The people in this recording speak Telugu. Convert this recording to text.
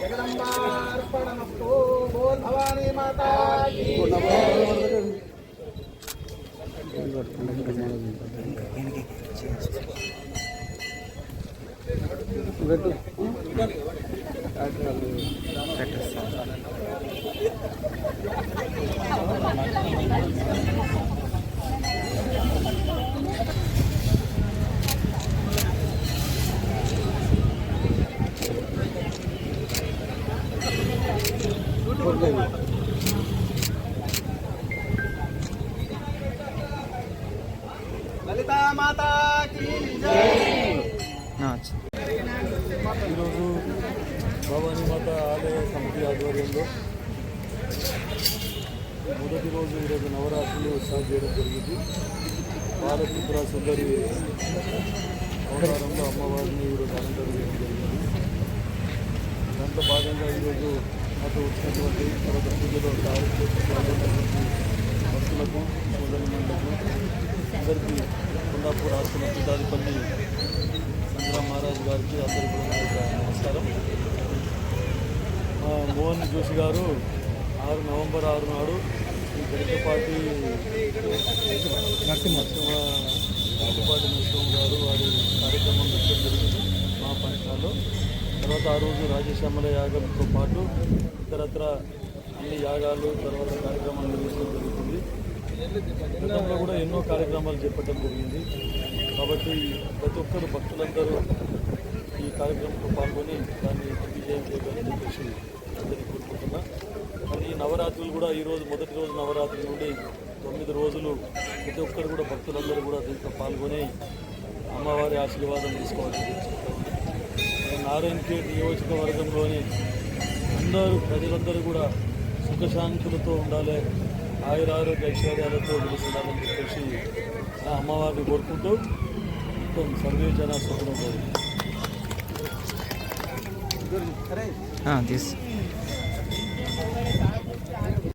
జగదంబార్పణమస్తు. బోల్ భవానీ మాతా కీ లలితా మాతా కీ జై. ఈరోజు భవానీ మాత ఆలయ సమితి ఆధ్వర్యంలో మొదటి రోజు ఈరోజు నవరాత్రులు స్టార్ట్ చేయడం జరిగింది. బాలత్రిపుర సుందరి అవతారంలో అమ్మవారిని ఈరోజు అలంకరణ చేయడం జరిగింది. దాంట్లో భాగంగా ఈరోజు మాతో వచ్చినటువంటి తర్వాత పూజలో పాల్గొన్నటువంటి భక్తులకు సోదరులకు అందరికీ కొండాపూర్ ఆస్తుల పీఠాధిపతి సంగ్రామ్ మహారాజ్ గారికి అందరికీ కూడా నా యొక్క నమస్కారం. మోహన్ జోషి గారు నవంబర్ 6 నాడు ఈ గరికపాటి నరసింహ గారు వారి కార్యక్రమం పెట్టడం జరిగింది మా పంచాల్లో. తర్వాత ఆ రోజు రాజశ్యామల యాగంతో పాటు ఇతరత్ర అన్ని యాగాలు తర్వాత కార్యక్రమాలు నిర్వహించడం జరుగుతుంది. గతంలో కూడా ఎన్నో కార్యక్రమాలు చేపట్టడం జరిగింది. కాబట్టి ప్రతి ఒక్కరు భక్తులందరూ ఈ కార్యక్రమంలో పాల్గొని దాన్ని విజయం చేయాలని చెప్పేసి అందరికీ కోరుకుంటున్నా. మరి ఈ నవరాత్రులు కూడా ఈరోజు మొదటి రోజు నవరాత్రి నుండి 9 రోజులు ప్రతి ఒక్కరు కూడా భక్తులందరూ కూడా దీంట్లో పాల్గొని అమ్మవారి ఆశీర్వాదం తీసుకోవాలని నారాయణఖేడ్ నియోజకవర్గంలోని ప్రజలందరూ కూడా సుఖశాంతులతో ఉండాలి, ఆయురారోగ్య ఐశ్వర్యాలతో నిలుస్తుండాలని చెప్పేసి ఆ అమ్మవారిని కోరుకుంటూ మొత్తం సర్వే జన సుఖం.